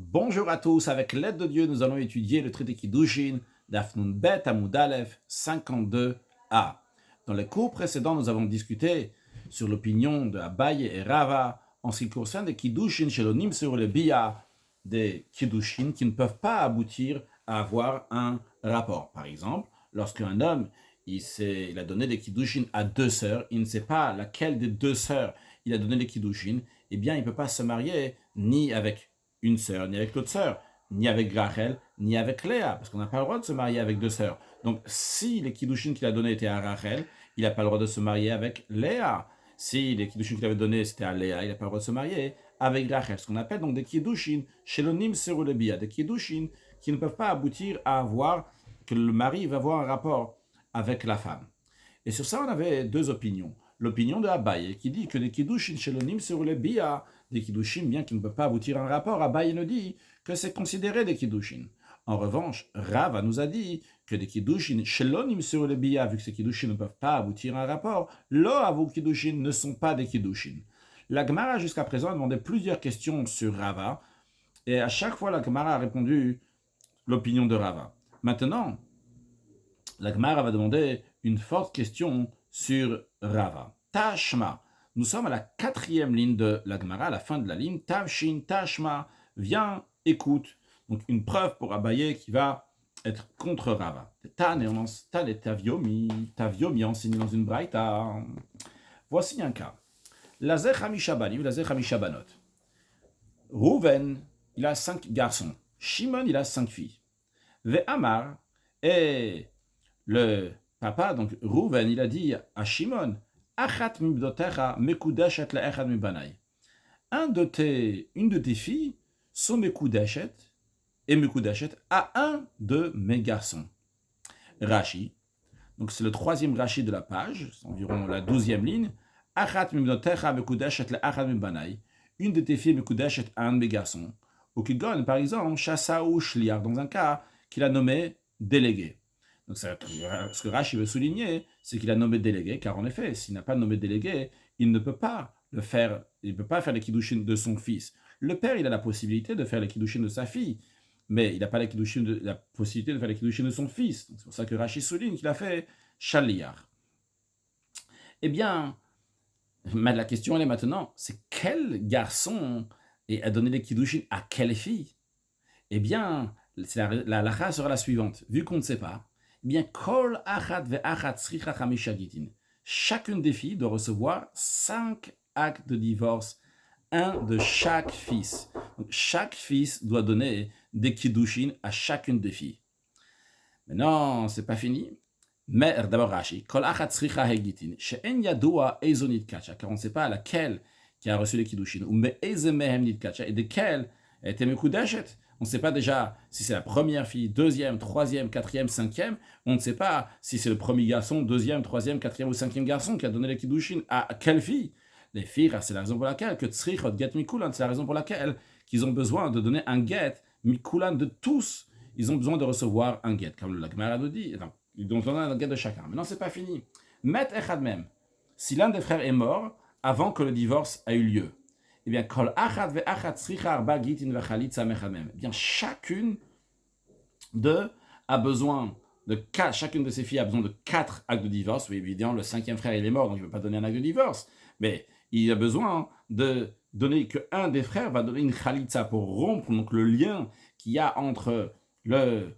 Bonjour à tous, avec l'aide de Dieu, nous allons étudier le traité Kiddushin d'Af Nun Bet Amud Aleph 52a. Dans les cours précédents, nous avons discuté sur l'opinion de Abaye et Rava en ce qui concerne les Kiddushin chez l'Onim sur le Bia, des Kiddushin qui ne peuvent pas aboutir à avoir un rapport. Par exemple, lorsqu'un homme il a donné des Kiddushin à deux sœurs, il ne sait pas laquelle des deux sœurs il a donné les Kiddushin, eh bien il ne peut pas se marier ni avec une sœur, ni avec l'autre sœur, ni avec Rachel, ni avec Léa, parce qu'on n'a pas le droit de se marier avec deux sœurs. Donc, si les kiddushin qu'il a donnés étaient à Rachel, il n'a pas le droit de se marier avec Léa. Si les kiddushin qu'il avait donnés c'était à Léa, il n'a pas le droit de se marier avec Rachel. Ce qu'on appelle donc des kiddushin, shelonim serulebia, des kiddushin qui ne peuvent pas aboutir à avoir que le mari va avoir un rapport avec la femme. Et sur ça, on avait deux opinions. L'opinion de Abaye qui dit que les kiddushin shelonim serulebia, des kiddushin bien qui ne peuvent pas aboutir à un rapport, Abaye nous dit que c'est considéré des kiddushin. En revanche, Rava nous a dit que des kiddushin shelonim serulebia, vu que ces kiddushin ne peuvent pas aboutir à un rapport, lo avu kiddushin ne sont pas des kiddushin. La Gemara jusqu'à présent a demandé plusieurs questions sur Rava, et à chaque fois la Gemara a répondu l'opinion de Rava. Maintenant, la Gemara va demander une forte question sur Rava. Tashma. Nous sommes à la quatrième ligne de la Gemara, à la fin de la ligne. Tavshin, Tashma. Viens, écoute. Donc une preuve pour Abaye qui va être contre Rava. Tan et Taviomi enseigné dans une braïta. Voici un cas. Lazech Hamishabanim, Lazech Hamishabanot. Rouven, il a 5 garçons. Shimon, il a 5 filles. Ve'amar, et le papa, donc Rouven, il a dit à Shimon, Achat mibdotecha mekudeshet le'echad mibanai. Une de tes filles sont mekudeshet et mekudeshet à un de mes garçons. Rashi, donc c'est le troisième Rashi de la page, c'est environ la 12e ligne. Achat mibdotecha mekudeshet le'echad mibanai. Une de tes filles mekudeshet à un de mes garçons. Ou Kigon, par exemple, Chassa ou Shliar, dans un cas qu'il a nommé délégué. Donc, ce que Rashi veut souligner, c'est qu'il a nommé délégué, car en effet, s'il n'a pas nommé délégué, il ne peut pas le faire, il ne peut pas faire les kiddushin de son fils. Le père, il a la possibilité de faire les kiddushin de sa fille, mais il n'a pas la possibilité de faire les kiddushin de son fils. Donc, c'est pour ça que Rashi souligne qu'il a fait Shaliar. Eh bien, la question, elle est maintenant, c'est quel garçon a donné les kiddushin à quelle fille? Eh bien, la halakha sera la suivante. Vu qu'on ne sait pas, eh bien, kol achat ve'achat tzricha chamisha gitin. Chacune des filles doit recevoir 5 actes de divorce, un de chaque fils. Donc, chaque fils doit donner des kiddushin à chacune des filles. Mais non, c'est pas fini. Mais d'abord Rashi, kol achat tzricha hegitin, she'en yadua ezonit kacha, car on ne sait pas laquelle qui a reçu les kiddushin, ou me'eze mehem nit kacha, et desquelles était mekudeshet. On ne sait pas déjà si c'est la première fille, deuxième, troisième, quatrième, cinquième. On ne sait pas si c'est le premier garçon, deuxième, troisième, quatrième ou cinquième garçon qui a donné les kiddushin à quelle fille. Les filles, c'est la raison pour laquelle que tzrichot get mikulan, c'est la raison pour laquelle qu'ils ont besoin de donner un get mikulan de tous. Ils ont besoin de recevoir un get, comme la Gemara nous dit. Ils ont besoin d'un get de chacun. Mais non, c'est pas fini. Met echad même. Si l'un des frères est mort avant que le divorce a eu lieu, eh bien, kol achat ve'achat tzricha arba gitin v'chalitza mechamem. Eh bien, chacune a besoin de 4, chacune de ses filles a besoin de 4 actes de divorce. Oui, évidemment, le 5e frère, il est mort, donc il ne peut pas donner un acte de divorce. Mais il a besoin de donner qu'un des frères va donner une chalitza pour rompre donc, le lien qu'il y a entre le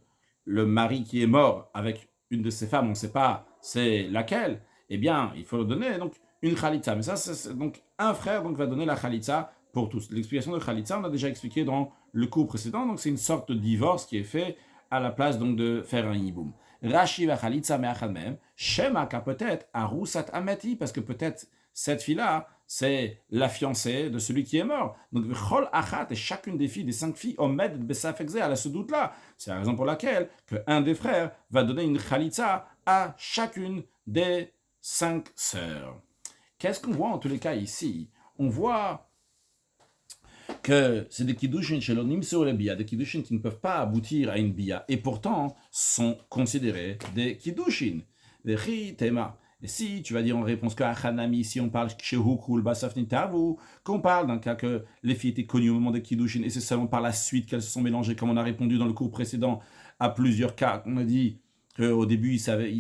mari qui est mort avec une de ses femmes, on ne sait pas c'est laquelle. Eh bien, il faut le donner donc une chalitza. Mais ça, c'est donc un frère donc, va donner la chalitza pour tous. L'explication de chalitza, on a déjà expliqué dans le cours précédent. Donc, c'est une sorte de divorce qui est fait à la place donc de faire un yiboum. Rashi va chalitza me'achad mehem. Shema ka peut-être arusat ameti, parce que peut-être cette fille-là, c'est la fiancée de celui qui est mort. Donc, chol achat, et chacune des filles, des 5 filles, omed besafekze, elle a ce doute-là. C'est la raison pour laquelle un des frères va donner une chalitza à chacune des 5 sœurs. Qu'est-ce qu'on voit en tous les cas ici? On voit que c'est des kiddushin chez l'onim sur les bia, des kiddushin qui ne peuvent pas aboutir à une bia, et pourtant sont considérés des kiddushin. Vechi tema. Et si tu vas dire en réponse que Hanami, si on parle Shehukul Basaf Nitavu, qu'on parle d'un cas que les filles étaient connues au moment de Kiddushin et c'est seulement par la suite qu'elles se sont mélangées, comme on a répondu dans le cours précédent à plusieurs cas, on a dit qu'au début il savait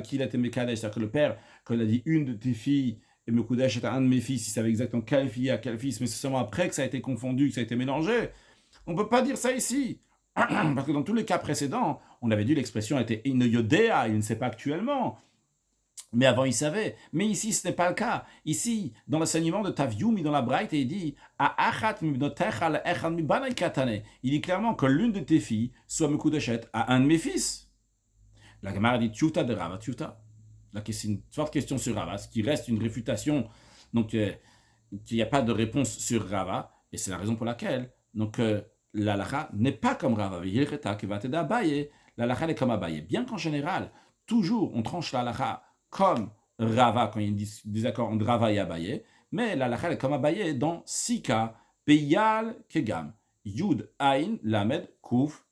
qu'il était Mekadesh, c'est-à-dire que le père, quand il a dit une de tes filles et Mekudesh était un de mes fils, il savait exactement quelle fille à quel fils, mais c'est seulement après que ça a été confondu, que ça a été mélangé. On ne peut pas dire ça ici. Parce que dans tous les cas précédents, on avait dit l'expression était in yodea, il ne sait pas actuellement. Mais avant, il savait. Mais ici, ce n'est pas le cas. Ici, dans l'enseignement de Tavyumi, dans la Braït, il dit il dit clairement que l'une de tes filles soit Mekudeshet à un de mes fils. La Gemara dit Tchouta de Rava, Tchouta. C'est une forte question sur Rava, ce qui reste une réfutation. Donc, il n'y a pas de réponse sur Rava, et c'est la raison pour laquelle. Donc, l'alacha n'est pas comme Rava. L'alacha est comme Abaye. Bien qu'en général, toujours, on tranche l'alacha comme Rava, quand il y a un désaccord entre Rava et Abaye, mais l'alacha est comme Abaye dans 6 cas, Beyal, Kegam, Yud, Ain, Lamed, Kouf,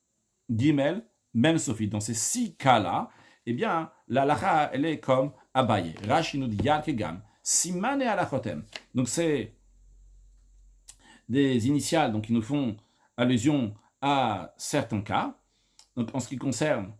Gimel, même Sophie. Dans ces 6 cas-là, eh bien, l'alacha, elle est comme Abaye. Rashi nous dit Yal, Kegam, Siman et Alachotem. Donc, c'est des initiales donc, qui nous font allusion à certains cas. Donc, en ce qui concerne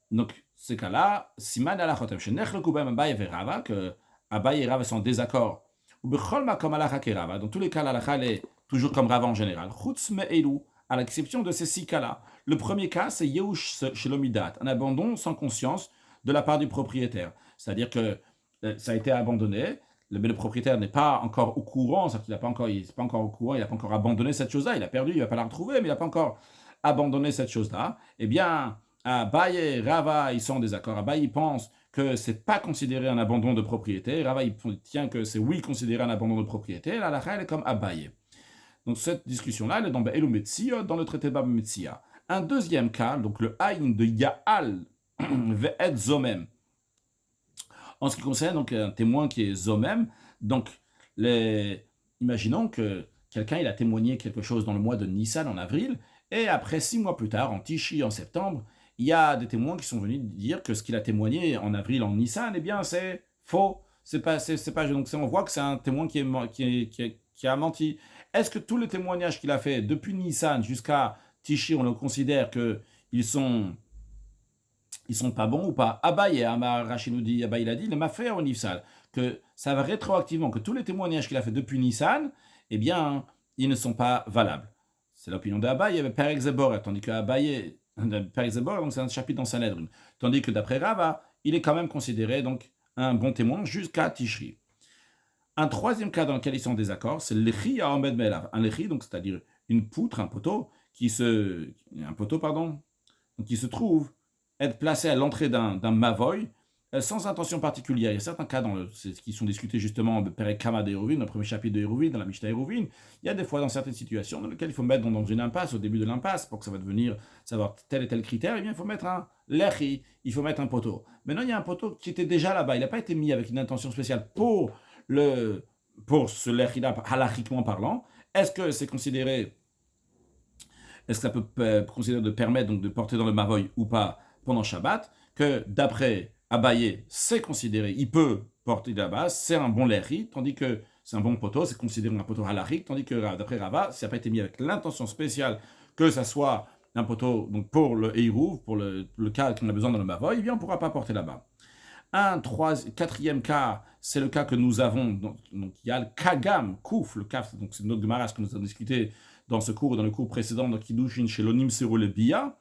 donc, ces cas-là, Siman alachotem, shenech lekubem Abaye et Rava, que Abaye et Rava sont en désaccord. Ou bechol makom alacha ke Rava. Dans tous les cas, l'alacha est toujours comme Rava en général. Chutz me'elu, à l'exception de ces 6 cas-là. Le premier cas, c'est Yehush Shelomidat, un abandon sans conscience de la part du propriétaire. C'est-à-dire que ça a été abandonné, mais le propriétaire n'est pas encore au courant, c'est-à-dire qu'il n'est pas encore au courant, il n'a pas encore abandonné cette chose-là, il a perdu, il ne va pas la retrouver, mais il n'a pas encore abandonné cette chose-là. Eh bien, Abaye et Rava, ils sont en désaccord. Abaye, il pense que ce n'est pas considéré un abandon de propriété. Rava, il tient que c'est oui considéré un abandon de propriété. La lacha, elle est comme Abaye. Donc cette discussion-là, elle est dans Be'elu Metzia, dans le traité Bab Metzia. Un deuxième cas, donc le Aïn de Ya'al Ve'et Zomem. En ce qui concerne donc un témoin qui est Zomem, donc imaginons que quelqu'un il a témoigné quelque chose dans le mois de Nissan en avril, et après 6 mois plus tard, en Tishi en septembre, il y a des témoins qui sont venus dire que ce qu'il a témoigné en avril en Nissan, eh bien c'est faux, c'est pas donc on voit que c'est un témoin qui a menti. Est-ce que tous les témoignages qu'il a fait depuis Nissan jusqu'à Tishi, on le considère qu'ils sont pas bons ou pas? Abaye, Rachid nous dit, Abaye l'a dit, il m'a fait au Nifsal, que ça va rétroactivement, que tous les témoignages qu'il a fait depuis Nissan, eh bien, ils ne sont pas valables. C'est l'opinion d'Abaye, avec Perek Zebor, tandis que Abaye, Perek Zebor, donc c'est un chapitre dans Sanhedrin, tandis que d'après Rava, il est quand même considéré donc un bon témoin jusqu'à Tishri. Un troisième cas dans lequel ils sont en désaccord, c'est l'Echi à Omed Melav. Un Echi, donc c'est-à-dire une poutre, un poteau, qui se trouve être placé à l'entrée d'un mavoy sans intention particulière. Il y a certains cas qui sont discutés justement de Perek Kama d'Eruvin, dans le premier chapitre de Eruvin, dans la Mishnah Eruvin. Il y a des fois dans certaines situations dans lesquelles il faut mettre dans une impasse, au début de l'impasse, pour que ça va devenir, savoir tel et tel critère, eh bien il faut mettre un lechi, il faut mettre un poteau. Maintenant il y a un poteau qui était déjà là-bas, il n'a pas été mis avec une intention spéciale pour ce lechi-là, halachiquement parlant. Est-ce que c'est considéré, est-ce que ça peut considérer de permettre donc de porter dans le mavoy ou pas pendant Shabbat, que d'après Abaye, c'est considéré, il peut porter là-bas, c'est un bon lechi, tandis que c'est un bon poteau, c'est considéré un poteau halachique, tandis que d'après Rava, ça n'a pas été mis avec l'intention spéciale que ça soit un poteau donc pour le Eirouv, pour le cas qu'on a besoin dans le Mavoy, eh bien on ne pourra pas porter là-bas. Quatrième cas, c'est le cas que nous avons, donc il y a le Kagam, Kouf, le Kaf, donc c'est notre Gemara, ce que nous avons discuté dans ce cours, dans le cours précédent, dans Kiddushin, chez l'Onim Sero le Bia,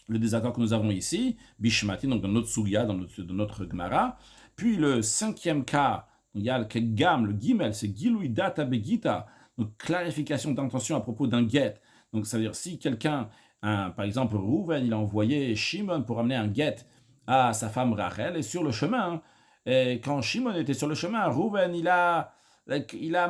le désaccord que nous avons ici, Bishmati, donc dans notre Sugia, dans notre Gemara. Puis le cinquième cas, il y a le Kegam, le Gimel, c'est Gilui Data Begita, donc clarification d'intention à propos d'un get. Donc ça veut dire si quelqu'un, par exemple Rouven, il a envoyé Shimon pour amener un get à sa femme Rachel, et sur le chemin, et quand Shimon était sur le chemin, Rouven, il a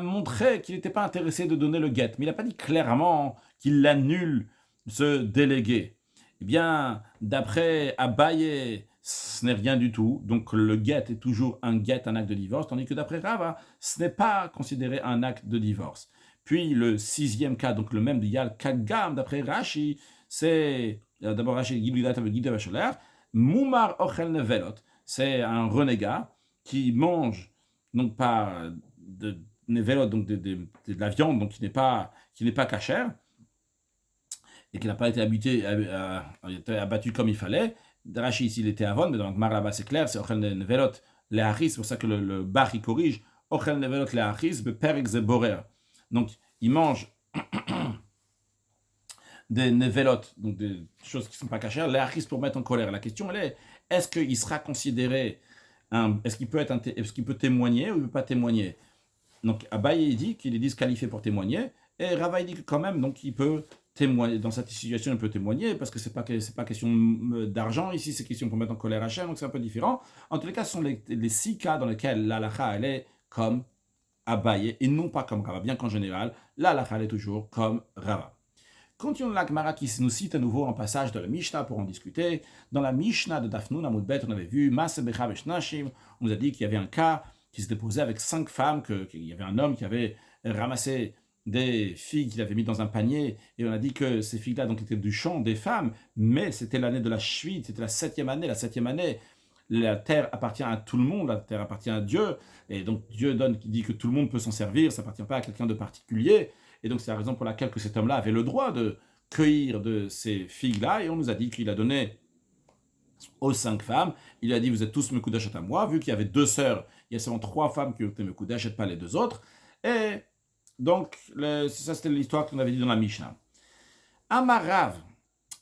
montré qu'il n'était pas intéressé de donner le get, mais il n'a pas dit clairement qu'il annule ce délégué. Eh bien, d'après Abaye, ce n'est rien du tout. Donc, le get est toujours un get, un acte de divorce, tandis que d'après Rava, ce n'est pas considéré un acte de divorce. Puis, le sixième cas, donc le même de Yal Kagam, d'après Rashi, c'est, d'abord Rashi, Gilui Data Begita Vacholer, Mumar Ochel Nevelot. c'est un renégat qui mange donc pas de nevelot, donc de la viande donc qui n'est pas cachère et qui n'a pas été abattu comme il fallait. Rashi ici il était avon, mais dans le Gemara là-bas c'est clair, c'est ochel nevelot leachis, c'est pour ça que le Bach il corrige ochel nevelot leachis beperek ze borer. Donc il mange des nevelotes, donc des choses qui ne sont pas cachères, leachis pour mettre en colère. La question elle est, est-ce qu'il sera considéré est-ce qu'il peut témoigner ou il ne peut pas témoigner? Donc Abaye dit qu'il est disqualifié pour témoigner, et Rava dit que quand même, donc il peut témoigner. Dans cette situation, il peut témoigner, parce que c'est pas question d'argent ici, c'est question pour mettre en colère Hachem, donc c'est un peu différent. En tous les cas, ce sont les 6 cas dans lesquels l'halakha, elle est comme Abaye, et non pas comme Rava, bien qu'en général, l'halakha, elle est toujours comme Rava. Continuons la Gemara qui nous cite à nouveau un passage de la Mishnah pour en discuter. Dans la Mishnah de Dafnoun Amud Bet, on avait vu Masse Becha Veshnashim. On nous a dit qu'il y avait un cas qui s'était posé avec 5 femmes, qu'il y avait un homme qui avait ramassé des figues qu'il avait mis dans un panier, et on a dit que ces figues-là donc étaient du champ des femmes, mais c'était l'année de la Shvit, c'était la 7e année. La 7e année, la terre appartient à tout le monde, la terre appartient à Dieu, et donc Dieu dit que tout le monde peut s'en servir, ça appartient pas à quelqu'un de particulier. Et donc c'est la raison pour laquelle que cet homme-là avait le droit de cueillir de ces figues-là, et on nous a dit qu'il a donné aux 5 femmes, il a dit vous êtes tous Mekudeshet à moi, vu qu'il y avait 2 sœurs, il y a seulement 3 femmes qui ont été Mekudeshet, pas les 2 autres, et donc ça c'était l'histoire qu'on avait dit dans la Mishnah. Amar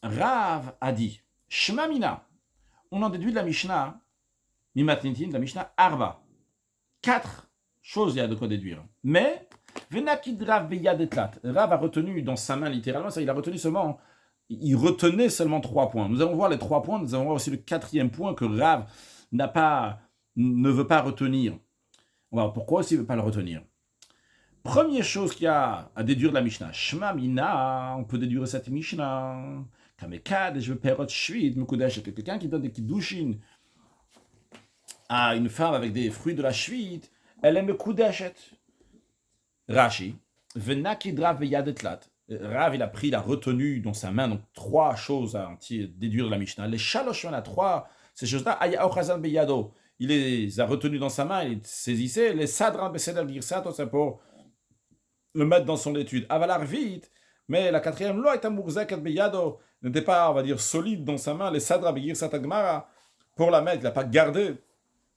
Rav a dit, Shema Mina, on en déduit de la Mishnah, Mimatnintin, de la Mishnah, Arba, 4 choses il y a de quoi déduire, mais Rav a retenu dans sa main littéralement, ça, il a retenu seulement, il retenait seulement 3 points. Nous allons voir les 3 points, nous allons voir aussi le 4e point que Rav ne veut pas retenir. On va voir pourquoi aussi il ne veut pas le retenir. Première chose qu'il y a à déduire de la Mishnah, Shema Mina, on peut déduire cette Mishnah, Kamekad, je veux perot shvit, mekudesh, quelqu'un qui donne des kiddushin à une femme avec des fruits de la shvit, elle est mekudeshet. Rashi, Venakidrav veyadetlat. Rav, il a pris la retenue dans sa main, donc 3 choses à déduire de la Mishnah. Les shalosh, on a 3, ces choses-là, aya ochazan beyado. Il les a retenues dans sa main, il les saisissait. Les sadran beseder girsato, c'est pour le mettre dans son étude. Avalar vite, mais la 4e loi est amurzakat beyado, n'était pas, on va dire, solide dans sa main. Les sadra begirsat agmara, pour la mettre, il n'a pas gardé.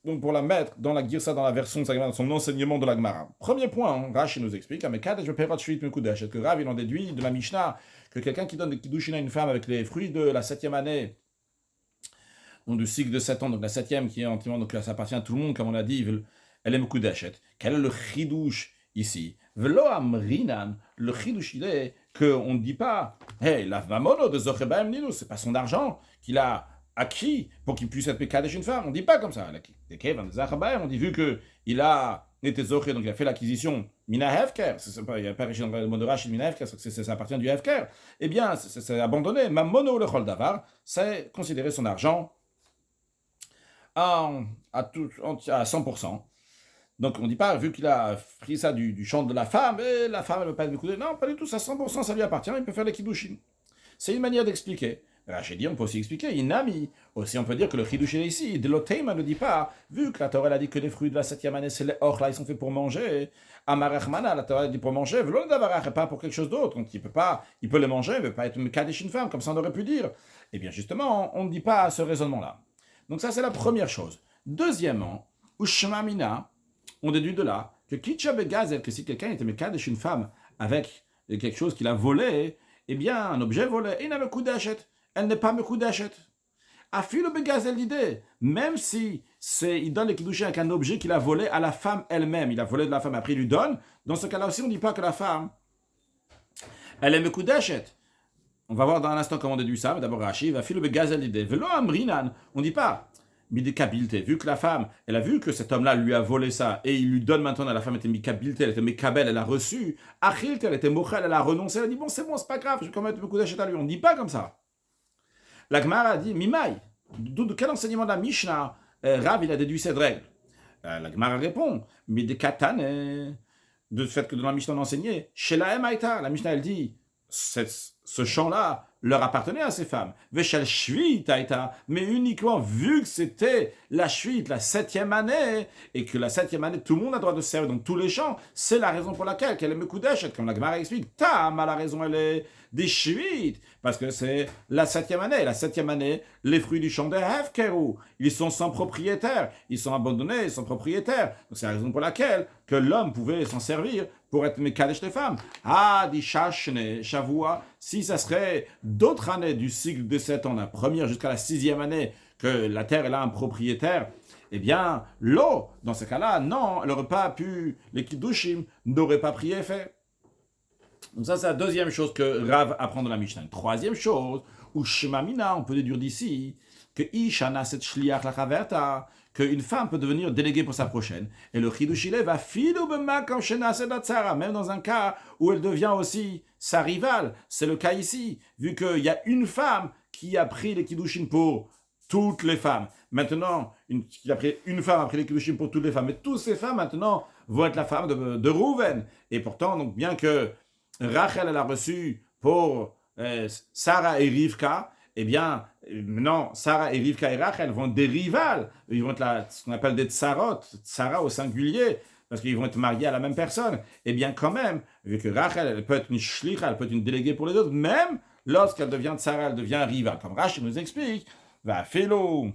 Donc pour la mettre dans la girsa, dans la version de sa dans son enseignement de la Gemara. Premier point, hein, Rashi nous explique, que Rav il en déduit de la Mishnah que quelqu'un qui donne des kiddushin à une femme avec les fruits de la 7e année, donc du cycle de 7 ans, donc la 7e qui est entièrement, donc là ça appartient à tout le monde, comme on l'a dit, elle est mekudeshet. Quel est le chidush ici? Velo amrinan, le chidush il est qu'on ne dit pas, hey, la mamono de Zochebaim Ninu, c'est pas son argent qu'il a acquis pour qu'il puisse être Mekadesh une femme. On ne dit pas comme ça. On dit vu qu'il a été Zoché, donc il a fait l'acquisition Mina Hefker, il n'y a pas réussi dans le mot de Rachid Mina Hefker, ça appartient du Hefker, eh bien c'est abandonné. Mamono le Chol Davar, c'est considérer son argent à 100%. Donc on ne dit pas, vu qu'il a pris ça du champ de la femme, et la femme elle ne veut pas être Mekudeshet. Non, pas du tout, ça 100%, ça lui appartient, il peut faire les Kiddushin. C'est une manière d'expliquer. Rachid dit, on peut aussi expliquer, Inami. Aussi, on peut dire que le Chidush est ici. De l'Oteima ne dit pas, vu que la Torah a dit que les fruits de la 7e année, c'est les Ochla, ils sont faits pour manger. Amarachmana, la Torah a dit pour manger, V'lo Davarach, et pas pour quelque chose d'autre. Donc il peut les manger, il ne peut pas être Mekadesh une femme, comme ça on aurait pu dire. Eh bien, justement, on ne dit pas ce raisonnement-là. Donc ça, c'est la première chose. Deuxièmement, Ushmamina, on déduit de là que Kitchabe Gazel, que si quelqu'un était Mekadesh une femme avec quelque chose qu'il a volé, eh bien, un objet volé, il n'a le coup d'achète. Elle n'est pas mekudeshet. Afilo begazel l'idée, même si il donne les kiddushin avec un objet qu'il a volé à la femme elle-même, il a volé de la femme, après il lui donne, dans ce cas-là aussi on ne dit pas que la femme, elle est mekudeshet. On va voir dans un instant comment on déduit ça, mais d'abord Rashi, afilo begazel l'idée. Velo amrinan, on ne dit pas, midekabilte, vu que la femme, elle a vu que cet homme-là lui a volé ça, et il lui donne maintenant, la femme était mikabilte, elle était mekabel, elle a reçu, achilte, elle était mochel, elle a renoncé, elle a dit bon c'est pas grave, je vais quand même être mekudeshet à lui, on ne dit pas comme ça. La Gemara a dit, Mimai, de quel enseignement de la Mishnah Rav il a déduit cette règle? La Gemara répond, mais de katane, de fait que dans la Mishnah on enseignait, chez la Emaïta, la Mishnah elle dit, ce champ-là leur appartenait à ces femmes. Veshel Shvit Aïta, mais uniquement vu que c'était la Shvit, la 7e année, et que la 7e année, tout le monde a le droit de se servir dans tous les champs, c'est la raison pour laquelle qu'elle est Mekudeshet, comme la Gemara explique. Tam a la raison, elle est des Shvit, parce que c'est la 7e année. La 7e année, les fruits du champ de Hefkeru, ils sont sans propriétaire, ils sont abandonnés, sans propriétaire. Donc c'est la raison pour laquelle que l'homme pouvait s'en servir pour être Mekadesh les femmes. Ah, dit Shashne, Shavua, si ça serait d'autres années du cycle de 7 ans, la première jusqu'à la 6e année, que la terre est là un propriétaire, eh bien, l'eau, dans ce cas-là, non, elle n'aurait pas pu, les Kiddushim n'auraient pas pris effet. Donc ça, c'est la deuxième chose que Rav apprend de la Mishnah. Une troisième chose, où Shemamina, on peut déduire d'ici, que Ishana set shliach la chaverta, qu'une femme peut devenir déléguée pour sa prochaine. Et le Chidushile va filu b'makam shenaset tzara, même dans un cas où elle devient aussi sa rivale. C'est le cas ici, vu qu'il y a une femme qui a pris les Kiddushin pour toutes les femmes. Maintenant, une femme a pris les Kiddushin pour toutes les femmes, mais toutes ces femmes maintenant vont être la femme de Rouven. Et pourtant, donc, bien que Rachel elle a reçu pour Sarah et Rivka, eh bien, maintenant, Sarah et Rivka et Rachel vont être des rivales. Ils vont être ce qu'on appelle des tsarot, tsara au singulier, parce qu'ils vont être mariés à la même personne. Eh bien, quand même, vu que Rachel, elle peut être une shlicha, elle peut être une déléguée pour les autres, même lorsqu'elle devient tsara, elle devient rivale. Comme Rachel nous explique, va félo,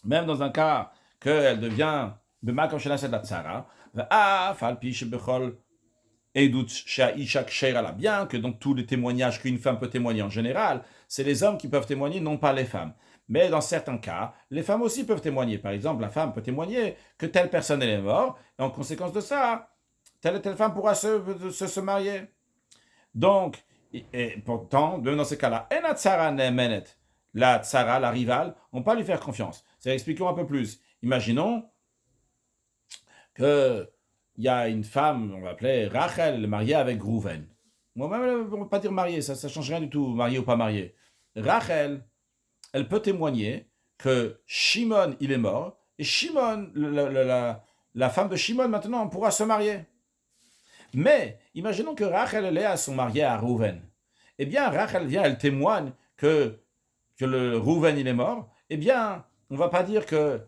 même dans un cas qu'elle devient bema comme chez la tsara, va falpi shebechol Edout Shaishak Sheirala, bien que dans tous les témoignages qu'une femme peut témoigner en général, c'est les hommes qui peuvent témoigner, non pas les femmes. Mais dans certains cas, les femmes aussi peuvent témoigner. Par exemple, la femme peut témoigner que telle personne elle est morte, et en conséquence de ça, telle et telle femme pourra se marier. Donc, et pourtant, dans ces cas-là, Ena Tsara Nemenet, la Tsara, la rivale, on ne peut pas lui faire confiance. Expliquons un peu plus. Imaginons que il y a une femme, on va appeler Rachel, elle est mariée avec Rouven. Moi-même, on ne va pas dire mariée, ça ne change rien du tout, mariée ou pas mariée. Rachel, elle peut témoigner que Shimon, il est mort, et Shimon, la femme de Shimon, maintenant, pourra se marier. Mais, imaginons que Rachel, elle est à son marié à Rouven. Eh bien, Rachel vient, elle témoigne que le Rouven, il est mort. Eh bien, on ne va pas dire que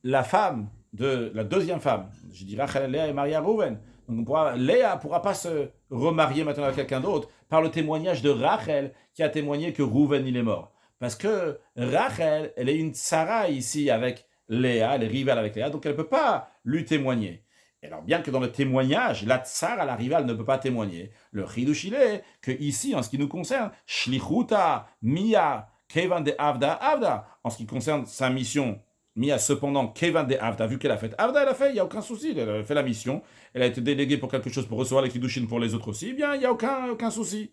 la femme de la deuxième femme, je dis Rachel, Léa est mariée à Rouven. Donc Léa ne pourra pas se remarier maintenant avec quelqu'un d'autre par le témoignage de Rachel qui a témoigné que Rouven il est mort. Parce que Rachel, elle est une tsara ici avec Léa, elle est rivale avec Léa, donc elle ne peut pas lui témoigner. Et alors bien que dans le témoignage, la tsara, la rivale, ne peut pas témoigner, le chidush il est que ici, en ce qui nous concerne, shlichuta, mia, kevan de avda, en ce qui concerne sa mission, Mia, cependant, Kevan de Avda, vu qu'elle a fait Avda, elle a fait, il n'y a aucun souci, elle a fait la mission, elle a été déléguée pour quelque chose, pour recevoir les Kiddushin pour les autres aussi, eh bien, il n'y a aucun souci.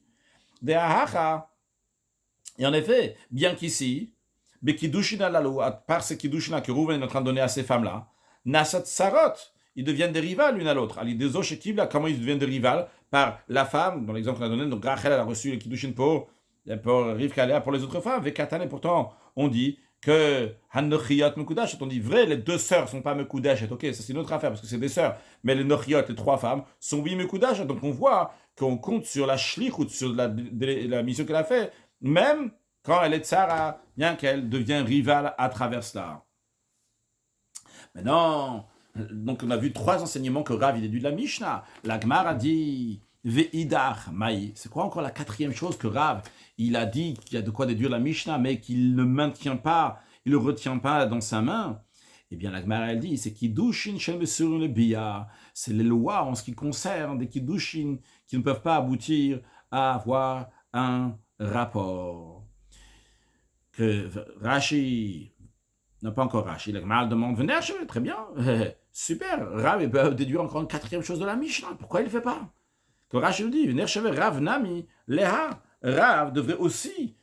De Ahacha, et en effet, bien qu'ici, mais Kiddushin alalou, à part ces Kiddushin que Rouven est en train de donner à ces femmes-là, Nasat Sarot, ils deviennent des rivales l'une à l'autre. Ali des Oshekib, comment ils deviennent des rivales par la femme, dans l'exemple qu'on a donné, donc Rachel, elle a reçu les Kiddushin pour Rivka Léa, pour les autres femmes, Vekatan, et pourtant, on dit que Hanochiot Mekudash, on dit vrai, les deux sœurs sont pas Mekudash, ok, ça c'est une autre affaire parce que c'est des sœurs, mais les Nochiot, les trois femmes, sont oui Mekudash, donc on voit qu'on compte sur la shlichut, sur la mission qu'elle a fait, même quand elle est tsara, bien qu'elle devient rivale à travers cela. Maintenant, donc on a vu trois enseignements que Rav il déduit de la Mishnah. La Gemara a dit Ve'idach Maï. C'est quoi encore la quatrième chose que Rav il a dit qu'il y a de quoi déduire la Mishnah, mais qu'il ne maintient pas, il ne le retient pas dans sa main? Eh bien, la Gemara elle dit c'est Kiddushin Shem sur le Bia. C'est les lois en ce qui concerne des Kiddushin qui ne peuvent pas aboutir à avoir un rapport. Que Rashi, non pas encore Rashi, la Gemara demande venez achever, très bien, super. Rav il peut déduire encore une quatrième chose de la Mishnah. Pourquoi il ne le fait pas? Que Rashi nous dit venez achever Rav Nami Leha. Rav devrait aussi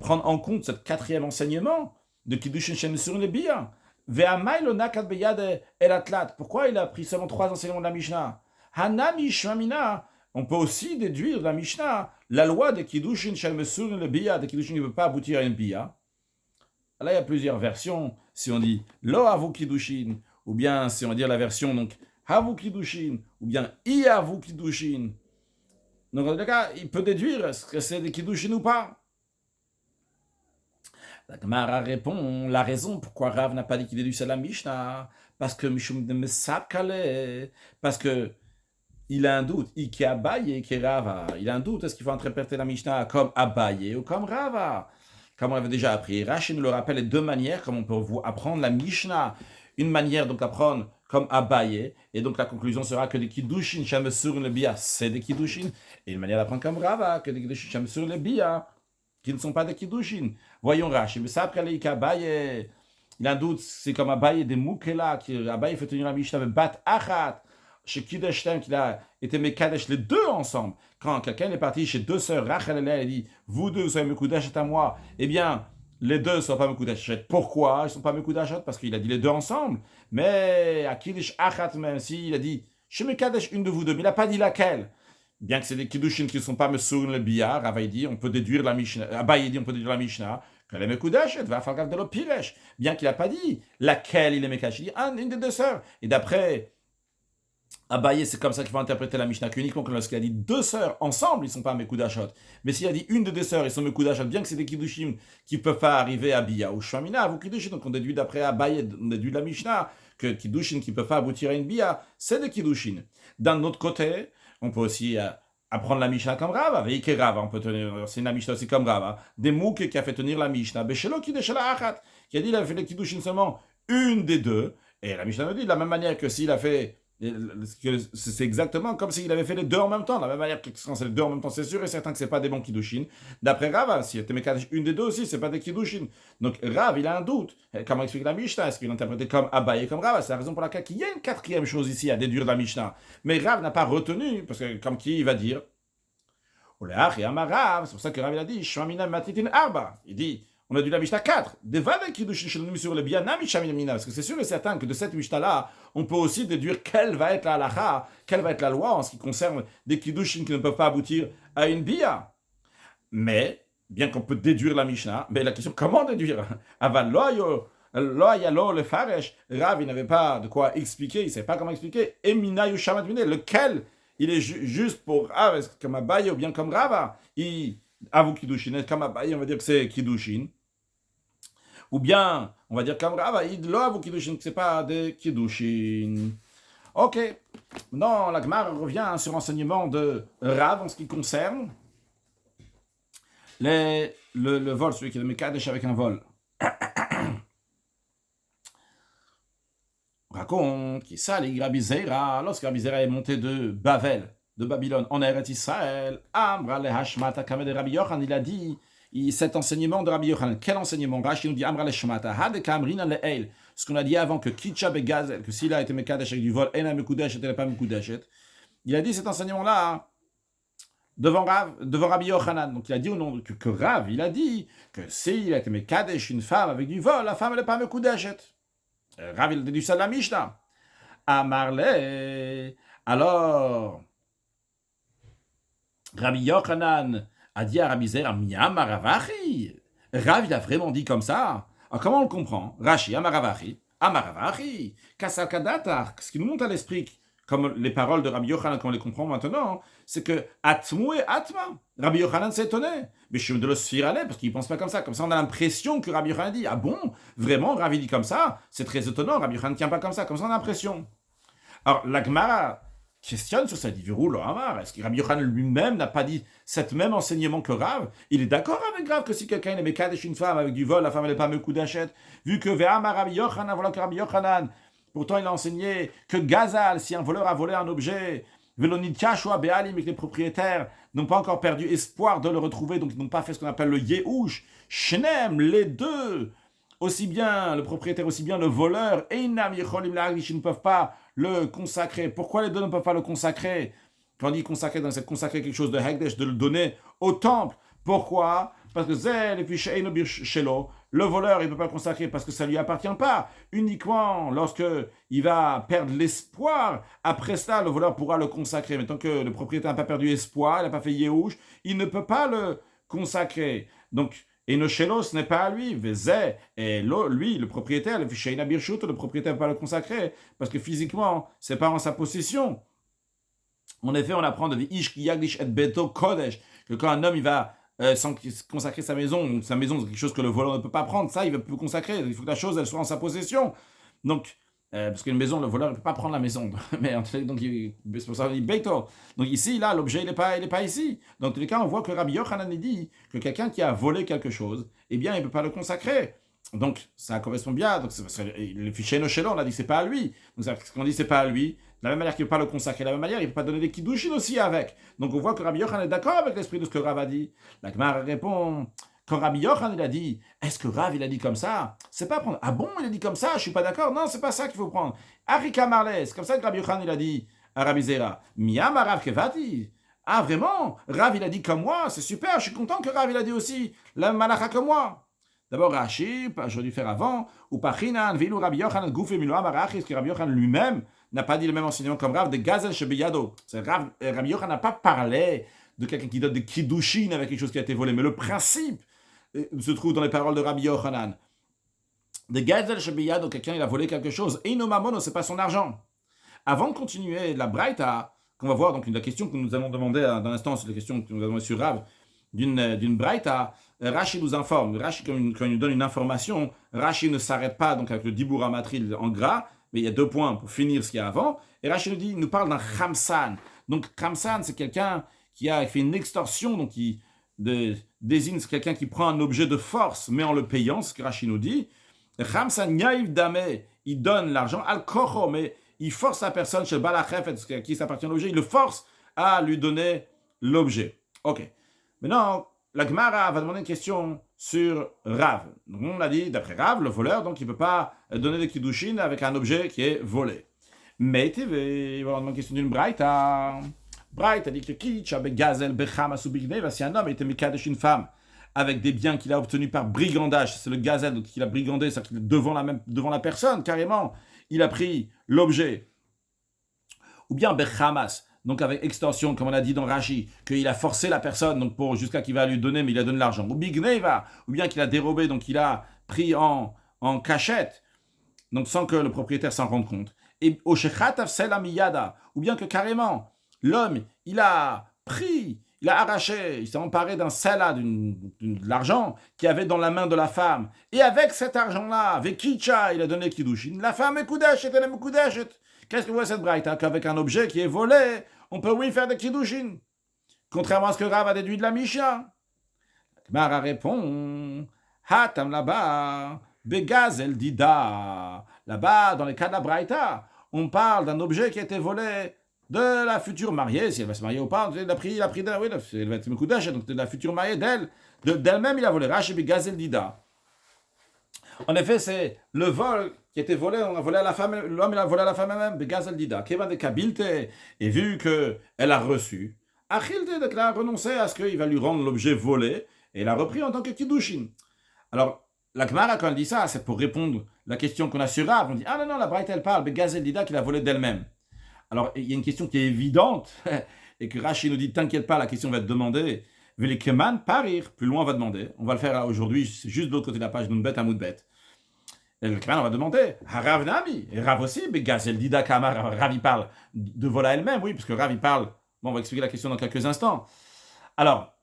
prendre en compte ce quatrième enseignement de Kiddushin Shem sur le Bia. Pourquoi il a pris seulement trois enseignements de la Mishnah? Hanami Shmamina. On peut aussi déduire de la Mishnah la loi de Kiddushin Shem sur le Bia, de Kiddushin qui ne peut pas aboutir à une Bia. Là, il y a plusieurs versions. Si on dit Lo Havu Kiddushin, ou bien si on dit la version donc Havu Kiddushin, ou bien I Havu Kiddushin. Donc, dans le cas, il peut déduire est-ce que c'est des Kiddushin ou pas. La Gemara répond la raison pourquoi Rav n'a pas dit qu'il déduit c'est la Mishnah. Parce que Mishum de Mesapkale. Parce que il a un doute. Iki Abaye et Iki Rava. Il a un doute. Est-ce qu'il faut interpréter la Mishnah comme Abaye ou comme Rava? Comme on avait déjà appris. Rashi nous le rappelle les deux manières comme on peut apprendre la Mishnah. Une manière donc d'apprendre comme Abaye, et donc la conclusion sera que des Kiddushin Shem sur le Bia, c'est des Kiddushin. Et une manière d'apprendre comme Rava, que des Kiddushin Shem sur le Bia, qui ne sont pas des Kiddushin. Voyons Rashi. Mais ça, après les Abaye, il a un doute, c'est comme Abaye des Moukela, qui Abaye fait tenir la Mishnah avec Bat Achat. Chez Kideshtem, qu'il a été Mekadesh, les deux ensemble. Quand quelqu'un est parti chez deux sœurs, Rachel et Léa, il dit vous deux, vous savez Mekudash à moi. Eh bien, les deux ne sont pas Mekudash. Pourquoi ils ne sont pas Mekudash? Parce qu'il a dit les deux ensemble. Mais à Kiddush Achat, même s'il a dit chez Mekadesh, une de vous deux, mais il n'a pas dit laquelle. Bien que c'est des Kiddushin qui ne sont pas Mesoun le Biyar, Rava dit on peut déduire la Mishnah. Abaye dit on peut déduire la Mishnah. Que les Mekudash, va faire de l'Opiresh. Bien qu'il n'a pas dit laquelle il est Mekadesh. Il dit une des deux sœurs. Et d'après Abaye, c'est comme ça qu'il faut interpréter la Mishnah, qu'uniquement lorsqu'il a dit deux sœurs ensemble, ils ne sont pas Mekudashot. Mais s'il a dit une de deux sœurs, ils sont Mekudashot, bien que c'est des Kiddushim qui ne peuvent pas arriver à Bia ou Shvamina, ou Kiddushim. Donc on déduit d'après Abaye, on déduit de la Mishnah, que Kiddushim qui ne peuvent pas aboutir à une Bia, c'est des Kiddushim. D'un autre côté, on peut aussi apprendre la Mishnah comme Rava, avec Rava, on peut tenir, c'est une Mishnah aussi comme Rava, des Mouk qui a fait tenir la Mishnah, Beshelo Kideshela Achat, qui a dit qu'il a fait les Kiddushim seulement une des deux, et la Mishnah nous dit de la même manière que s'il a fait. C'est exactement comme s'il avait fait les deux en même temps. De la même manière que quand c'est les deux en même temps, c'est sûr et certain que c'est pas des bons Kiddushin. D'après Rav, s'il était Mekadesh une des deux aussi, c'est pas des Kiddushin. Donc Rav, il a un doute. Et comment explique la Mishnah? Est-ce qu'il l'interprète comme Abaye, comme Rav? C'est la raison pour laquelle il y a une quatrième chose ici à déduire de la Mishnah. Mais Rav n'a pas retenu, parce que comme qui il va dire c'est pour ça que Rav il a dit Shmamina Matitin Arba. Il dit on a dû la Mishnah 4. Sur le Bianami Shamina. Parce que c'est sûr et certain que de cette Mishnah-là, on peut aussi déduire quelle va être la halacha, quelle va être la loi en ce qui concerne des Kiddushin qui ne peuvent pas aboutir à une Bia. Mais, bien qu'on peut déduire la Mishnah, mais la question, comment déduire? Avant Loyalo le Faresh, Rav, il n'avait pas de quoi expliquer, il ne savait pas comment expliquer. Emina Yushamat Mine, lequel il est juste pour Rav, comme Abaye ou bien comme Rava, il avoue Kiddushin, comme Abaye, on va dire que c'est Kiddushin. Ou bien, on va dire comme Rava, il l'avoue Kiddushin, que ce n'est pas des Kiddushin. Ok. Non, la Gemara revient sur l'enseignement de Rav en ce qui concerne le vol, celui qui est le Mekadesh avec un vol. On raconte qu'il s'allait Rabbi Zera, lorsque Rabbi Zera est monté de Bavel, de Babylone, en Eretz Israël, Amra le Hashmata Kamed Rabbi Yochan, il a dit, cet enseignement de Rabbi Yochanan, quel enseignement? Rashi nous dit Amra le Shmata, Had Kamrina le Eil, ce qu'on a dit avant que Kitcha Begazel, que s'il a été Mekadesh avec du vol, Ena Mekudeshet, il n'est pas Mekudeshet. Il a dit cet enseignement-là devant Rabbi Yochanan. Donc il a dit au nom que Rav, il a dit que s'il a été Mekadesh une femme avec du vol, la femme elle n'est pas Mekudeshet. Rav, il a déduit ça de la Mishnah. Amarle, alors Rabbi Yochanan a dit à Rabbi Zera, Miyama Ravachi. Rav, il a vraiment dit comme ça. Alors, comment on le comprend? Rashi, Amaravachi, Kasakadatar, ce qui nous monte à l'esprit, comme les paroles de Rabbi Yochanan, qu'on les comprend maintenant, c'est que Atmou et Atma. Rabbi Yochanan s'est étonné. Mais je suis de le sphiralé, parce qu'il ne pense pas comme ça. Comme ça, on a l'impression que Rabbi Yochanan dit, ah bon, vraiment, Rav dit comme ça, c'est très étonnant, Rabbi Yochanan ne tient pas comme ça. Comme ça, on a l'impression. Alors, la Gemara questionne sur ça, dit Virou lo Amar. Est-ce que Rabbi Yochanan lui-même n'a pas dit cet même enseignement que Rav? Il est d'accord avec Rav que si quelqu'un est Mekadesh une femme avec du vol, la femme n'est pas Mekudashet. Vu que Ve'amar Rabbi Yochanan, voilà que Rabbi Yochanan, pourtant il a enseigné que Gazal, si un voleur a volé un objet, Velonitya Shoa Be'alim, et que les propriétaires n'ont pas encore perdu espoir de le retrouver, donc ils n'ont pas fait ce qu'on appelle le Yehush, Shnem, les deux, aussi bien le propriétaire, aussi bien le voleur, Einam Yecholim La'agish, ils ne peuvent pas le consacrer. Pourquoi les deux ne peuvent pas le consacrer? Quand on dit consacrer, c'est consacrer quelque chose de Hekdesh, de le donner au temple. Pourquoi? Parce que le voleur, il ne peut pas le consacrer parce que ça ne lui appartient pas. Uniquement lorsque il va perdre l'espoir, après cela, le voleur pourra le consacrer. Mais tant que le propriétaire n'a pas perdu espoir, il n'a pas fait Yehush, il ne peut pas le consacrer. Donc, et le shelo, ce n'est pas à lui. Vezé, et lui, le propriétaire, le propriétaire ne peut pas le consacrer parce que physiquement, ce n'est pas en sa possession. En effet, on apprend de Ish ki yaglish et beto kodesh, que quand un homme il va consacrer sa maison c'est quelque chose que le voleur ne peut pas prendre, ça il peut consacrer, il faut que la chose elle soit en sa possession. Donc, parce qu'une maison, le voleur ne peut pas prendre la maison, mais donc c'est pour ça qu'il dit beto. Donc ici, là, l'objet il n'est pas ici. Dans tous les cas, on voit que Rabbi Yochanan dit que quelqu'un qui a volé quelque chose, eh bien, il ne peut pas le consacrer. Donc, ça correspond bien. Donc, le fichier Noshelo, on a dit que c'est pas à lui. Donc, ce qu'on dit, c'est pas à lui. De la même manière qu'il ne peut pas le consacrer, de la même manière, il ne peut pas donner des kiddushin aussi avec. Donc, on voit que Rabbi Yochanan est d'accord avec l'esprit de ce que Rav a dit. La Gemara répond, quand Rabbi Yochanan il a dit, est-ce que Rav il a dit comme ça? C'est pas prendre. Ah bon, il a dit comme ça, je suis pas d'accord. Non, c'est pas ça qu'il faut prendre. Arika Marles, c'est comme ça que Rabbi Yochanan il a dit à Rabbi Zera. Miyam Rav Kevati. Ah vraiment? Rav il a dit comme moi, c'est super, je suis content que Rav il a dit aussi la malacha comme moi. D'abord, Rashi, j'aurais dû faire avant, ou Pachinan, Vilu Rabbi Yochanan, Goufé Milo Amarachis, que Rabbi Yochanan lui-même n'a pas dit le même enseignement comme Rav de Gazel Shebeyado. Rabbi Yochanan n'a pas parlé de quelqu'un qui donne des kiddushin avec quelque chose qui a été volé, mais le principe se trouve dans les paroles de Rabbi Yochanan. De Gazel Shebeyado, quelqu'un il a volé quelque chose, et no mamono, c'est pas son argent. Avant de continuer la Braïta, qu'on va voir, donc la question que nous allons demander dans l'instant, c'est la question que nous avons sur Rav, d'une Braïta, Rashi nous informe. Rashi, quand il nous donne une information, Rashi ne s'arrête pas donc avec le Dibour Amatril en gras, mais il y a 2 points pour finir ce qu'il y a avant. Et Rashi nous parle d'un Khamsan. Donc Khamsan, c'est quelqu'un qui a fait une extorsion, donc qui désigne quelqu'un qui prend un objet de force, mais en le payant, ce que Rashi nous dit. Khamsan Yaïv Dame, il donne l'argent, Al-Kocho, mais il force la personne chez Balachef, à qui s'appartient l'objet, il le force à lui donner l'objet. Ok. Maintenant, la Gemara va demander une question sur Rav. Donc, on l'a dit, d'après Rav, le voleur, donc il ne peut pas donner des kiddushin avec un objet qui est volé. Mais TV, il va demander une question d'une Braïta. Braïta dit que Kitcha begazel bechamas ou bigneva, si un homme était mikadesh une femme avec des biens qu'il a obtenus par brigandage, c'est le gazel qu'il a brigandé, c'est-à-dire qu'il est devant la personne, carrément, il a pris l'objet. Ou bien bechamas, donc avec extorsion, comme on a dit dans Rashi, qu'il a forcé la personne donc jusqu'à qu'il va lui donner, mais il a donné l'argent. Ou bigneva, ou bien qu'il a dérobé, donc il a pris en cachette, donc sans que le propriétaire s'en rende compte. Et au shechataf selamiyada, ou bien que carrément, l'homme, il a pris, il a arraché, il s'est emparé d'un sela, de l'argent qu'il y avait dans la main de la femme. Et avec cet argent-là, avec Kitcha, il a donné Kiddushin. La femme est Koudeshet, elle est Koudeshet. Qu'est-ce que vous voyez cette braïta? Qu'avec un objet qui est volé, on peut oui faire des Kiddushin. Contrairement à ce que Rav a déduit de la Mishnah. Mara répond, Hatam là-bas, Begazel Dida. Là-bas, dans les cas de la braïta, on parle d'un objet qui a été volé de la future mariée, si elle va se marier ou pas, il a pris d'elle, oui, elle va être Mekoudash, donc de la future mariée d'elle-même, il a volé. Rashi Begazel Dida. En effet, c'est le vol qui a été volé, on a volé à la femme, l'homme il a volé à la femme elle-même, Begazel Dida. Keva de Kabilte, et vu qu'elle a reçu, Achilte, donc elle a renoncé à ce qu'il va lui rendre l'objet volé, et il a repris en tant que Kiddushin. Alors, la Gemara, quand elle dit ça, c'est pour répondre à la question qu'on a sur Rav. On dit, ah non, la Braïta, elle parle, Begazel Dida qu'il a volé d'elle-même. Alors, il y a une question qui est évidente, et que Rashi nous dit, t'inquiète pas, la question va être demandée. Velikeman parir, plus loin on va demander. On va le faire aujourd'hui, c'est juste de l'autre côté de la page, Nunbet Amoudbet. Et le Keman, on va demander, Rav Nami, et Rav aussi, Begazel Dida Kamar, Rav il parle de vol à elle-même, oui, parce que Rav il parle. Bon, on va expliquer la question dans quelques instants. Alors,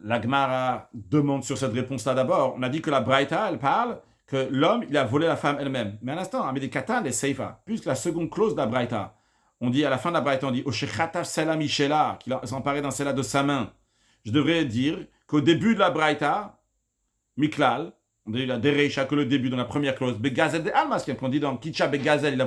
la Gemara demande sur cette réponse-là d'abord. On a dit que la Braïta, elle parle que l'homme, il a volé la femme elle-même. Mais à l'instant, Amédé Katan et Seifa, puisque la seconde clause de la Braïta, on dit à la fin de la Braïta, on dit Oshechatav Sela Michela, qu'il a s'emparé d'un Sela de sa main. Je devrais dire qu'au début de la Braïta, Miklal, on dit la Dereisha que le début dans la première clause, Begazel de Almas, qu'on dit dans Kitcha Begazel,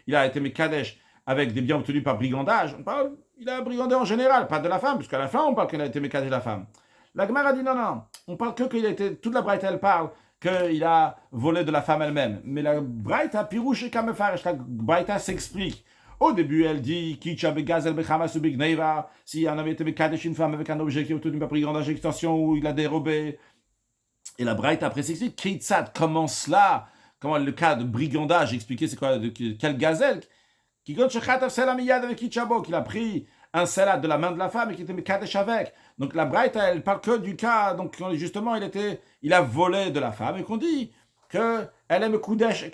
il a été Mekadesh avec des biens obtenus par brigandage. On parle, il a brigandé en général, pas de la femme, puisqu'à la fin, on parle qu'il a été Mekadesh de la femme. La Gemara dit non, on parle que qu'il a été, toute la Braïta, elle parle qu'il a volé de la femme elle-même. Mais la Braïta, Pirouche et Kamefaresh, la Braïta s'explique. Au début, elle dit Kitcha Begazel Bechamas ou Bigneva, si on avait été Mekadesh une femme avec un objet qui est obtenu par brigandage extension ou il a dérobé. Et la Braïta après s'explique Kitsad, comment cela, comment le cas de brigandage expliqué, c'est quoi, quel gazelle qui compte chez Khatav Selamiyad avec Kitchabo, qu'il a pris un salat de la main de la femme et qui était Mekadesh avec. Donc la Braïta, elle parle que du cas, donc justement, il a volé de la femme et qu'on dit qu'elle aime Koudesh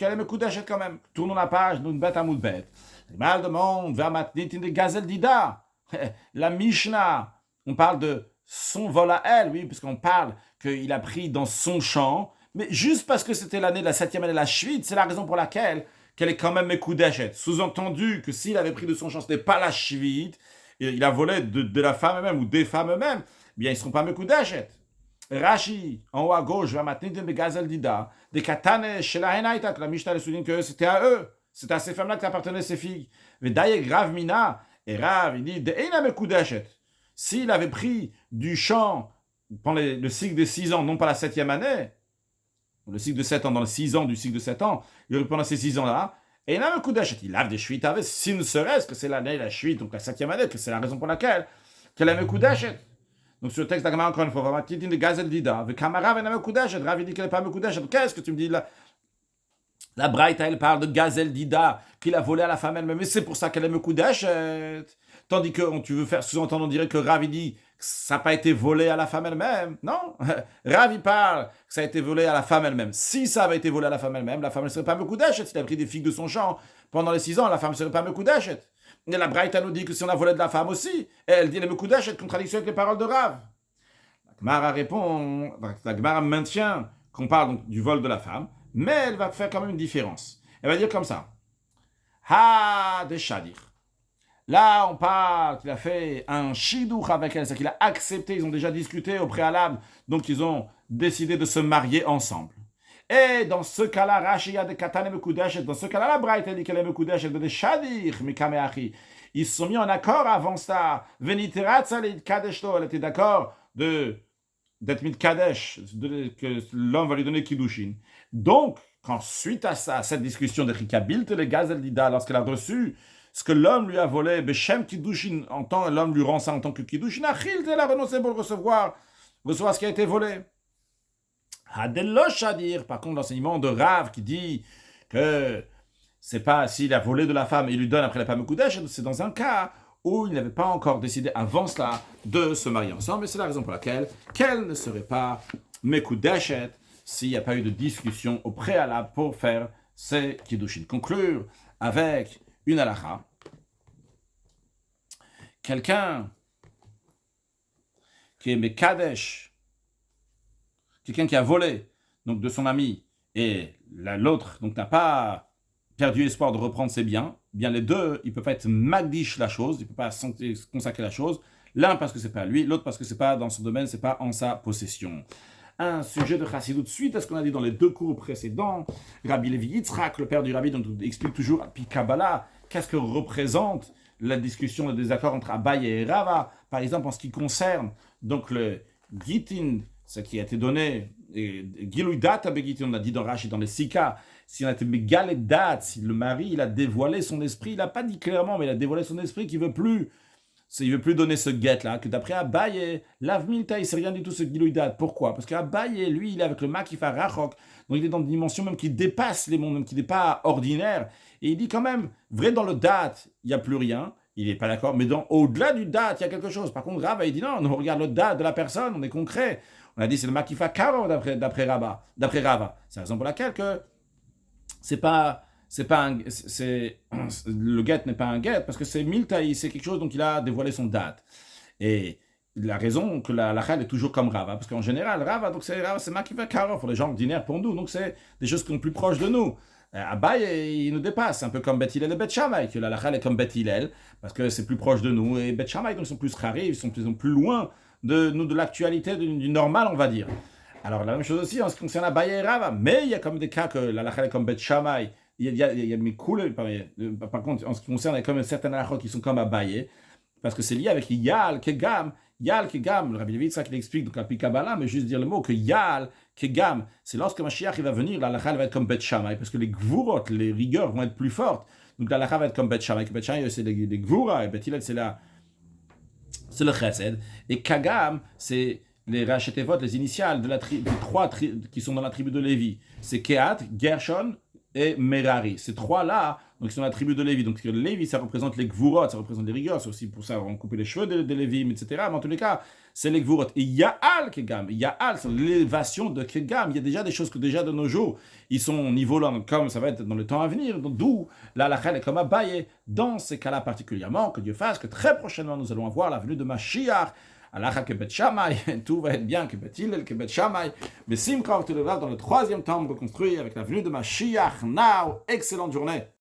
quand même. Tournons la page, nous une bête à mout bête. Mal de monde, vers Matnitin de Gazel Dida. La Mishnah, on parle de son vol à elle, oui, puisqu'on parle qu'il a pris dans son champ, mais juste parce que c'était l'année de la 7e année de la Shvit, c'est la raison pour laquelle qu'elle est quand même Mekudeshet. Sous-entendu que s'il avait pris de son champ, ce n'était pas la Shvit, il a volé de la femme même ou des femmes même, eh bien ils ne seront pas Mekudeshet. Rashi, en haut à gauche, va maintenant de Begazel Dida, des Katane, chez la Henaïta, que la Mishnah souligne que c'était à eux, c'était à ces femmes-là qu'appartenaient ces filles. Mais d'ailleurs, Grav Mina, et Rav, il dit, de Eina Mekudeshet. S'il avait pris du champ pendant le cycle de 6 ans, non pas la 7e année, le cycle de 7 ans, dans les 6 ans du cycle de 7 ans, il aurait pendant ces 6 ans-là, et il a un coup d'achet. Il lave des chuites avec, si ne serait-ce que c'est l'année, la chuite, donc la 7e année, que c'est la raison pour laquelle qu'elle a un coup d'achet. Donc sur le texte d'Agma, encore une fois, on va mettre de Gazel Dida, avec Kamarav et un coup d'achet. Rav, il dit qu'elle n'a pas un coup d'achet. Qu'est-ce que tu me dis là? La Braïta, elle parle de Gazel Dida, qu'il a volé à la femme elle-même, et c'est pour ça qu'elle a un coup d'achet. Tandis que tu veux faire sous-entendre, on dirait que Rav, il dit que ça n'a pas été volé à la femme elle-même. Non, Rav, il parle que ça a été volé à la femme elle-même. Si ça avait été volé à la femme elle-même, la femme ne serait pas Mekudeshet. S'il a pris des figues de son champ pendant les 6 ans, la femme ne serait pas Mekudeshet. Et la Braïta nous dit que si on a volé de la femme aussi, elle dit les Mekudeshet, contradiction avec les paroles de Rav. La Gemara répond, la Gemara maintient qu'on parle donc du vol de la femme, mais elle va faire quand même une différence. Elle va dire comme ça. Ha de Shadir. Là, on parle qu'il a fait un shidouch avec elle, c'est-à-dire qu'il a accepté, ils ont déjà discuté au préalable, donc ils ont décidé de se marier ensemble. Et dans ce cas-là, Rashi a de Katane Mekudeshet, dans ce cas-là, la Braïta dit qu'elle est Mekudeshet de Shadir, Mikameachi. Ils se sont mis en accord avant ça. Veniteratzalit Kadeshto, elle était d'accord d'être mit Kadesh, que l'homme va lui donner Kiddushin. Donc, quand suite à ça, à cette discussion de Rikabilt, le Gazel Dida, lorsqu'elle a reçu ce que l'homme lui a volé, Beshem Kiddushin, l'homme lui rend ça en tant que Kiddushin, Achil, elle a renoncé pour recevoir ce qui a été volé. Hadelosh à dire, par contre, l'enseignement de Rav qui dit que c'est pas s'il a volé de la femme et il lui donne après la femme Mekudeshet, c'est dans un cas où il n'avait pas encore décidé avant cela de se marier ensemble, et c'est la raison pour laquelle qu'elle ne serait pas Mekudeshet s'il n'y a pas eu de discussion au préalable pour faire ces Kiddushin. Conclure avec une halakha. Quelqu'un qui est Mekadesh, quelqu'un qui a volé donc de son ami, et l'autre donc n'a pas perdu espoir de reprendre ses biens, bien les deux, ils ne peuvent pas être magdish la chose, ils ne peuvent pas consacrer la chose, l'un parce que c'est pas lui, l'autre parce que c'est pas dans son domaine, c'est pas en sa possession. Un sujet de Chassidut suite à ce qu'on a dit dans les 2 cours précédents. Rabbi Levi Yitzhak, le père du Rabbi, donc explique toujours, puis Kabbalah, qu'est-ce que représente la discussion, le désaccord entre Abaye et Rava, par exemple en ce qui concerne donc le Gitin, ce qui a été donné, Gilui Data Begitin, on a dit dans Rashi, dans les 6 cas, si on a été Megal et Dat, si le mari il a dévoilé son esprit, il n'a pas dit clairement, mais il a dévoilé son esprit qu'il ne veut plus. Il ne veut plus donner ce guet-là, que d'après Abaye, l'Avmilta, il ne sait rien du tout ce Gilouidat. Pourquoi? Parce qu'Abaye, lui, il est avec le Makifa Rachok, donc il est dans une dimension même qui dépasse les mondes, même qui n'est pas ordinaire. Et il dit quand même, vrai dans le date, il n'y a plus rien, il n'est pas d'accord, mais au-delà du date, il y a quelque chose. Par contre, Rava, il dit non, on regarde le date de la personne, on est concret. On a dit c'est le Makifa Karo d'après Rava. C'est la raison pour laquelle que le guet n'est pas un guet, parce que c'est Miltaï, c'est quelque chose dont il a dévoilé son date. Et la raison que la halakha est toujours comme Rava, parce qu'en général, Rava, donc c'est Makiva Karo, pour les gens ordinaires pour nous, donc c'est des choses qui sont plus proches de nous. Abaye, il nous dépasse, un peu comme Bet Hillel et Bet Shammai, que la halakha est comme Bet Hillel, parce que c'est plus proche de nous, et Bet Shammai, donc ils sont plus rares, ils sont plus loin de nous, de l'actualité, du normal, on va dire. Alors la même chose aussi en ce qui concerne Abaye et Rava, mais il y a comme des cas que la halakha est comme Bet Shammai. Il y a mes couleurs, par contre, en ce qui concerne, il y a quand même certaines halachot qui sont comme Abaye, parce que c'est lié avec Yal, Kegam, le Rabbi Levi Yitzhak qui l'explique, donc la Kabbalah, mais juste dire le mot que Yal, Kegam, c'est lorsque Mashiach il va venir, la halakha va être comme Bet Shammai, parce que les gvurot, les rigueurs vont être plus fortes, donc la halakha va être comme Bet Shammai, que Bet Shammai c'est les gvura, et Bet Hillel c'est le chesed, et Kagam c'est les rachetevot, les initiales des 3 qui sont dans la tribu de Lévi, c'est Kehat, Gershon, et Merari. Ces trois-là, donc ils sont la tribu de Lévi. Donc Lévi, ça représente les Gvurot, ça représente les rigueurs. C'est aussi pour ça qu'on coupe les cheveux des Lévim, etc. Mais en tous les cas, c'est les Gvurot. Et Yaal Kegam, Yaal, c'est l'élévation de Kegam. Il y a déjà des choses que déjà de nos jours, ils sont au niveau là, comme ça va être dans le temps à venir. Donc, d'où la halakha est comme Abaye, dans ces cas-là particulièrement, que Dieu fasse que très prochainement nous allons avoir la venue de Mashiach. Alacha Kebet Shammai, tout va être bien, Kebet Hillel, Kebet Shammai. Mais Simcha, tout le dans le troisième temple reconstruit avec la venue de Mashiach. Now, excellente journée.